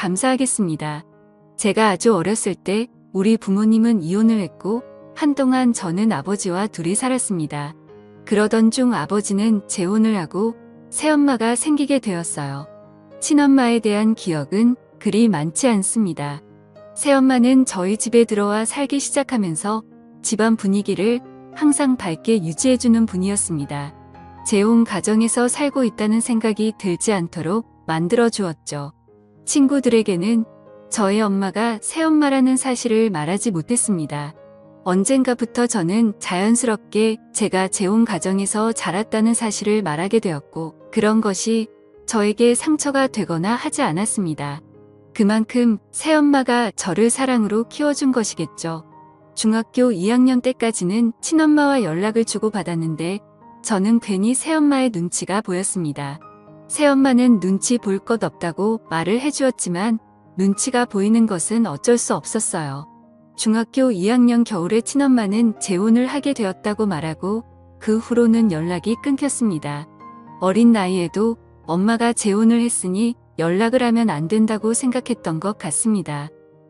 감사하겠습니다. 제가 아주 어렸을 때 우리 부모님은 이혼을 했고 한동안 저는 아버지와 둘이 살았습니다. 그러던 중 아버지는 재혼을 하고 새엄마가 생기게 되었어요. 친엄마에 대한 기억은 그리 많지 않습니다. 새엄마는 저희 집에 들어와 살기 시작하면서 집안 분위기를 항상 밝게 유지해주는 분이었습니다. 재혼 가정에서 살고 있다는 생각이 들지 않도록 만들어 주었죠. 친구들에게는 저의 엄마가 새엄마라는 사실을 말하지 못했습니다. 언젠가부터 저는 자연스럽게 제가 재혼 가정에서 자랐다는 사실을 말하게 되었고 그런 것이 저에게 상처가 되거나 하지 않았습니다. 그만큼 새엄마가 저를 사랑으로 키워준 것이겠죠. 중학교 2학년 때까지는 친엄마와 연락을 주고받았는데 저는 괜히 새엄마의 눈치가 보였습니다. 새엄마는 눈치 볼 것 없다고 말을 해주었지만 눈치가 보이는 것은 어쩔 수 없었어요. 중학교 2학년 겨울에 친엄마는 재혼을 하게 되었다고 말하고 그 후로는 연락이 끊겼습니다. 어린 나이에도 엄마가 재혼을 했으니 연락을 하면 안 된다고 생각했던 것 같습니다.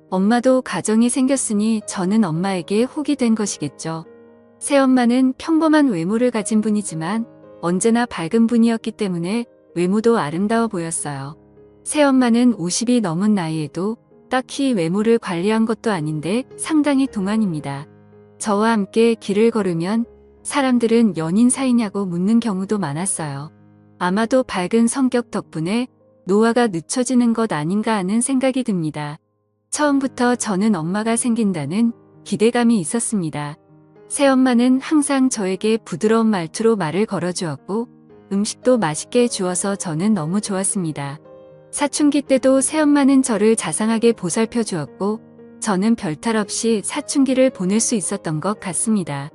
엄마도 가정이 생겼으니 저는 엄마에게 혹이 된 것이겠죠. 새엄마는 평범한 외모를 가진 분이지만 언제나 밝은 분이었기 때문에 외모도 아름다워 보였어요. 새엄마는 50이 넘은 나이에도 딱히 외모를 관리한 것도 아닌데 상당히 동안입니다. 저와 함께 길을 걸으면 사람들은 연인 사이냐고 묻는 경우도 많았어요. 아마도 밝은 성격 덕분에 노화가 늦춰지는 것 아닌가 하는 생각이 듭니다. 처음부터 저는 엄마가 생긴다는 기대감이 있었습니다. 새엄마는 항상 저에게 부드러운 말투로 말을 걸어주었고 음식도 맛있게 해주어서 저는 너무 좋았습니다. 사춘기 때도 새엄마는 저를 자상하게 보살펴 주었고 저는 별탈 없이 사춘기를 보낼 수 있었던 것 같습니다.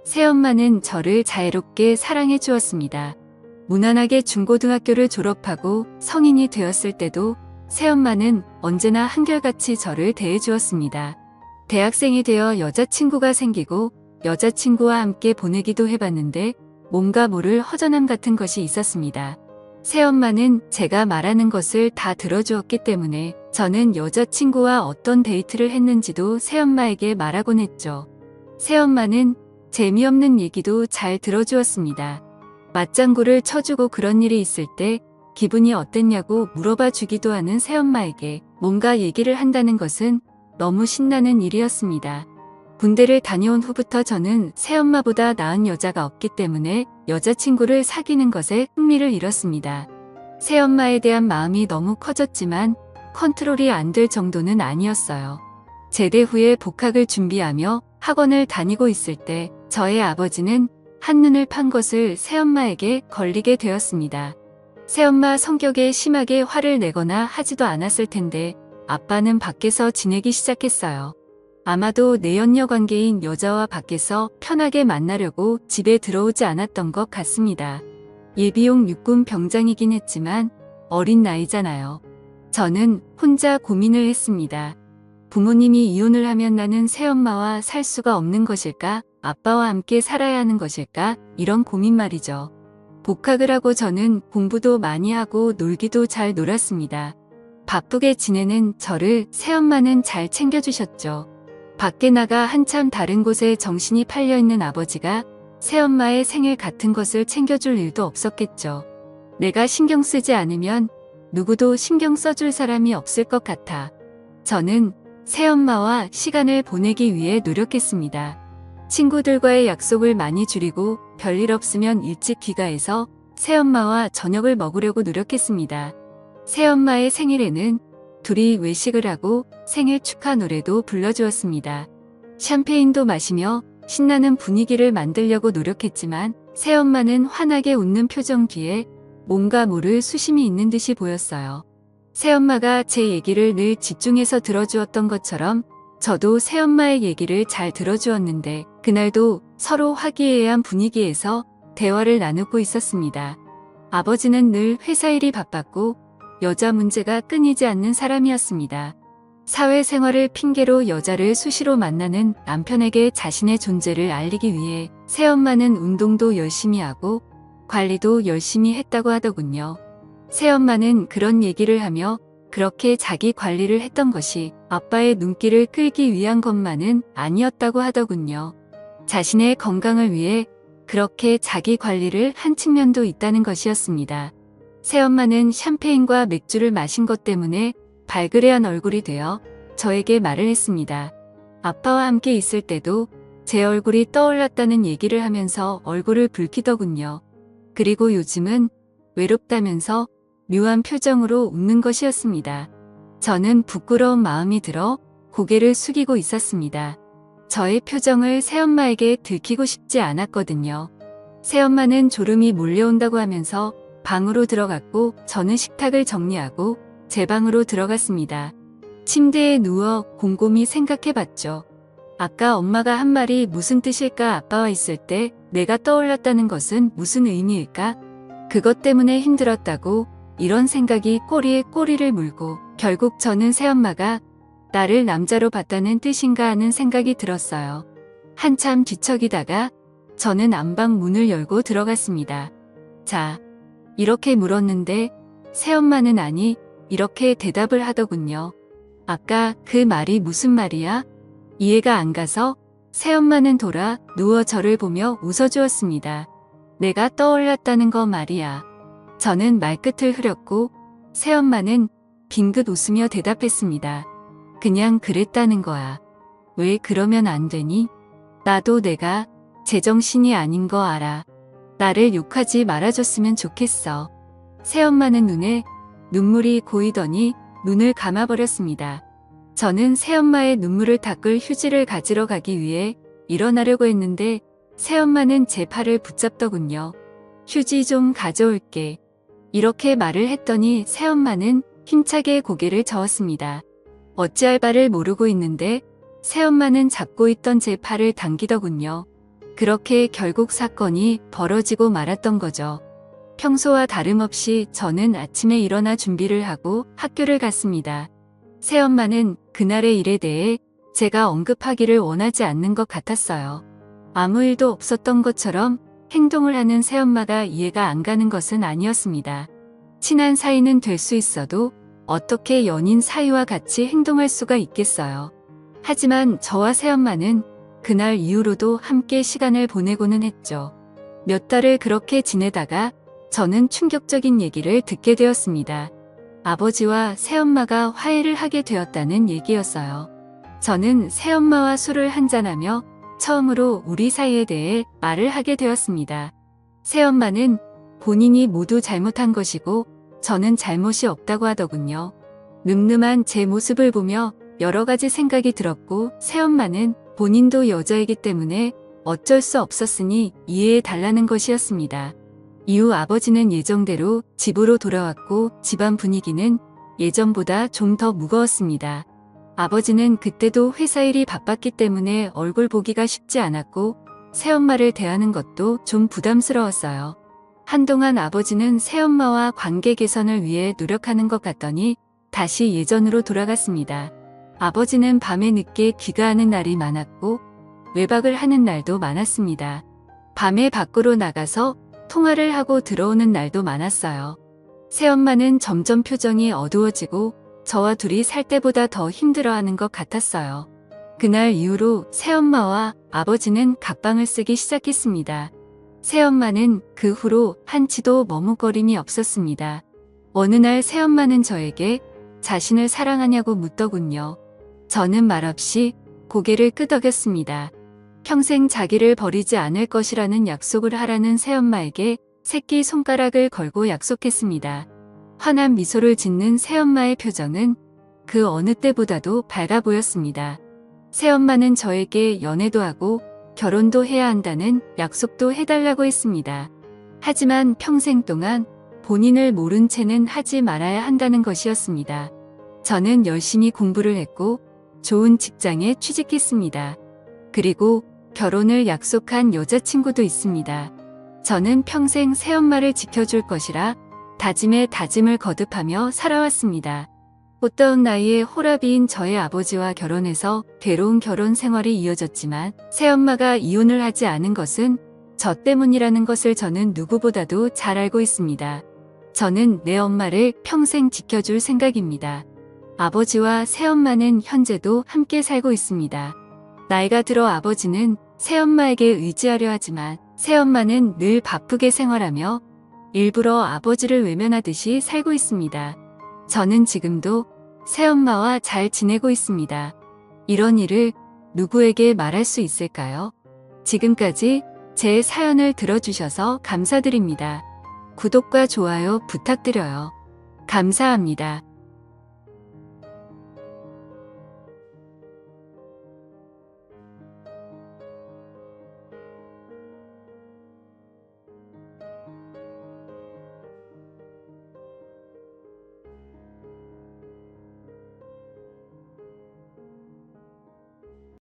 새엄마는 저를 자애롭게 사랑해 주었습니다. 무난하게 중고등학교를 졸업하고 성인이 되었을 때도 새엄마는 언제나 한결같이 저를 대해 주었습니다. 대학생이 되어 여자친구가 생기고 여자친구와 함께 보내기도 해봤는데 뭔가 모를 허전함 같은 것이 있었습니다. 새엄마는 제가 말하는 것을 다 들어주었기 때문에 저는 여자친구와 어떤 데이트를 했는지도 새엄마에게 말하곤 했죠. 새엄마는 재미없는 얘기도 잘 들어주었습니다. 맞장구를 쳐주고 그런 일이 있을 때 기분이 어땠냐고 물어봐 주기도 하는 새엄마에게 뭔가 얘기를 한다는 것은 너무 신나는 일이었습니다. 군대를 다녀온 후부터 저는 새엄마보다 나은 여자가 없기 때문에 여자친구를 사귀는 것에 흥미를 잃었습니다. 새엄마에 대한 마음이 너무 커졌지만 컨트롤이 안 될 정도는 아니었어요. 제대 후에 복학을 준비하며 학원을 다니고 있을 때 저의 아버지는 한눈을 판 것을 새엄마에게 걸리게 되었습니다. 새엄마 성격에 심하게 화를 내거나 하지도 않았을 텐데 아빠는 밖에서 지내기 시작했어요. 아마도 내연녀 관계인 여자와 밖에서 편하게 만나려고 집에 들어오지 않았던 것 같습니다. 예비용 육군 병장이긴 했지만 어린 나이잖아요. 저는 혼자 고민을 했습니다. 부모님이 이혼을 하면 나는 새엄마와 살 수가 없는 것일까? 아빠와 함께 살아야 하는 것일까? 이런 고민 말이죠. 복학을 하고 저는 공부도 많이 하고 놀기도 잘 놀았습니다. 바쁘게 지내는 저를 새엄마는 잘 챙겨주셨죠. 밖에 나가 한참 다른 곳에 정신이 팔려있는 아버지가 새엄마의 생일 같은 것을 챙겨줄 일도 없었겠죠. 내가 신경 쓰지 않으면 누구도 신경 써줄 사람이 없을 것 같아. 저는 새엄마와 시간을 보내기 위해 노력했습니다. 친구들과의 약속을 많이 줄이고 별일 없으면 일찍 귀가해서 새엄마와 저녁을 먹으려고 노력했습니다. 새엄마의 생일에는 둘이 외식을 하고 생일 축하 노래도 불러주었습니다. 샴페인도 마시며 신나는 분위기를 만들려고 노력했지만 새엄마는 환하게 웃는 표정 뒤에 뭔가 모를 수심이 있는 듯이 보였어요. 새엄마가 제 얘기를 늘 집중해서 들어주었던 것처럼 저도 새엄마의 얘기를 잘 들어주었는데 그날도 서로 화기애애한 분위기에서 대화를 나누고 있었습니다. 아버지는 늘 회사 일이 바빴고 여자 문제가 끊이지 않는 사람이었습니다. 사회생활을 핑계로 여자를 수시로 만나는 남편에게 자신의 존재를 알리기 위해 새엄마는 운동도 열심히 하고 관리도 열심히 했다고 하더군요. 새엄마는 그런 얘기를 하며 그렇게 자기 관리를 했던 것이 아빠의 눈길을 끌기 위한 것만은 아니었다고 하더군요. 자신의 건강을 위해 그렇게 자기 관리를 한 측면도 있다는 것이었습니다. 새엄마는 샴페인과 맥주를 마신 것 때문에 발그레한 얼굴이 되어 저에게 말을 했습니다. 아빠와 함께 있을 때도 제 얼굴이 떠올랐다는 얘기를 하면서 얼굴을 붉히더군요. 그리고 요즘은 외롭다면서 묘한 표정으로 웃는 것이었습니다. 저는 부끄러운 마음이 들어 고개를 숙이고 있었습니다. 저의 표정을 새엄마에게 들키고 싶지 않았거든요. 새엄마는 졸음이 몰려온다고 하면서 방으로 들어갔고 저는 식탁을 정리하고 제 방으로 들어갔습니다. 침대에 누워 곰곰이 생각해봤죠. 아까 엄마가 한 말이 무슨 뜻일까? 아빠와 있을 때 내가 떠올랐다는 것은 무슨 의미일까? 그것 때문에 힘들었다고 이런 생각이 꼬리에 꼬리를 물고 결국 저는 새엄마가 나를 남자로 봤다는 뜻인가 하는 생각이 들었어요. 한참 뒤척이다가 저는 안방 문을 열고 들어갔습니다. 자, 이렇게 물었는데 새엄마는 아니, 이렇게 대답을 하더군요. 아까 그 말이 무슨 말이야? 이해가 안 가서 새엄마는 돌아 누워 저를 보며 웃어주었습니다. 내가 떠올랐다는 거 말이야. 저는 말끝을 흐렸고 새엄마는 빙긋 웃으며 대답했습니다. 그냥 그랬다는 거야. 왜 그러면 안 되니? 나도 내가 제정신이 아닌 거 알아. 나를 욕하지 말아줬으면 좋겠어. 새엄마는 눈에 눈물이 고이더니 눈을 감아버렸습니다. 저는 새엄마의 눈물을 닦을 휴지를 가지러 가기 위해 일어나려고 했는데 새엄마는 제 팔을 붙잡더군요. 휴지 좀 가져올게. 이렇게 말을 했더니 새엄마는 힘차게 고개를 저었습니다. 어찌할 바를 모르고 있는데 새엄마는 잡고 있던 제 팔을 당기더군요. 그렇게 결국 사건이 벌어지고 말았던 거죠. 평소와 다름없이 저는 아침에 일어나 준비를 하고 학교를 갔습니다. 새엄마는 그날의 일에 대해 제가 언급하기를 원하지 않는 것 같았어요. 아무 일도 없었던 것처럼 행동을 하는 새엄마가 이해가 안 가는 것은 아니었습니다. 친한 사이는 될 수 있어도 어떻게 연인 사이와 같이 행동할 수가 있겠어요. 하지만 저와 새엄마는 그날 이후로도 함께 시간을 보내고는 했죠. 몇 달을 그렇게 지내다가 저는 충격적인 얘기를 듣게 되었습니다. 아버지와 새엄마가 화해를 하게 되었다는 얘기였어요. 저는 새엄마와 술을 한잔하며 처음으로 우리 사이에 대해 말을 하게 되었습니다. 새엄마는 본인이 모두 잘못한 것이고 저는 잘못이 없다고 하더군요. 늠름한 제 모습을 보며 여러 가지 생각이 들었고 새엄마는 본인도 여자이기 때문에 어쩔 수 없었으니 이해해 달라는 것이었습니다. 이후 아버지는 예정대로 집으로 돌아왔고 집안 분위기는 예전보다 좀 더 무거웠습니다. 아버지는 그때도 회사 일이 바빴기 때문에 얼굴 보기가 쉽지 않았고 새엄마를 대하는 것도 좀 부담스러웠어요. 한동안 아버지는 새엄마와 관계 개선을 위해 노력하는 것 같더니 다시 예전으로 돌아갔습니다. 아버지는 밤에 늦게 귀가하는 날이 많았고 외박을 하는 날도 많았습니다. 밤에 밖으로 나가서 통화를 하고 들어오는 날도 많았어요. 새엄마는 점점 표정이 어두워지고 저와 둘이 살 때보다 더 힘들어하는 것 같았어요. 그날 이후로 새엄마와 아버지는 각방을 쓰기 시작했습니다. 새엄마는 그 후로 한치도 머뭇거림이 없었습니다. 어느 날 새엄마는 저에게 자신을 사랑하냐고 묻더군요. 저는 말없이 고개를 끄덕였습니다. 평생 자기를 버리지 않을 것이라는 약속을 하라는 새엄마에게 새끼 손가락을 걸고 약속했습니다. 환한 미소를 짓는 새엄마의 표정은 그 어느 때보다도 밝아 보였습니다. 새엄마는 저에게 연애도 하고 결혼도 해야 한다는 약속도 해달라고 했습니다. 하지만 평생 동안 본인을 모른 채는 하지 말아야 한다는 것이었습니다. 저는 열심히 공부를 했고 좋은 직장에 취직했습니다. 그리고 결혼을 약속한 여자친구도 있습니다. 저는 평생 새엄마를 지켜줄 것이라 다짐에 다짐을 거듭하며 살아왔습니다. 꽃다운 나이에 호라비인 저의 아버지와 결혼해서 괴로운 결혼 생활이 이어졌지만 새엄마가 이혼을 하지 않은 것은 저 때문이라는 것을 저는 누구보다도 잘 알고 있습니다. 저는 내 엄마를 평생 지켜줄 생각입니다. 아버지와 새엄마는 현재도 함께 살고 있습니다. 나이가 들어 아버지는 새엄마에게 의지하려 하지만 새엄마는 늘 바쁘게 생활하며 일부러 아버지를 외면하듯이 살고 있습니다. 저는 지금도 새엄마와 잘 지내고 있습니다. 이런 일을 누구에게 말할 수 있을까요? 지금까지 제 사연을 들어주셔서 감사드립니다. 구독과 좋아요 부탁드려요. 감사합니다.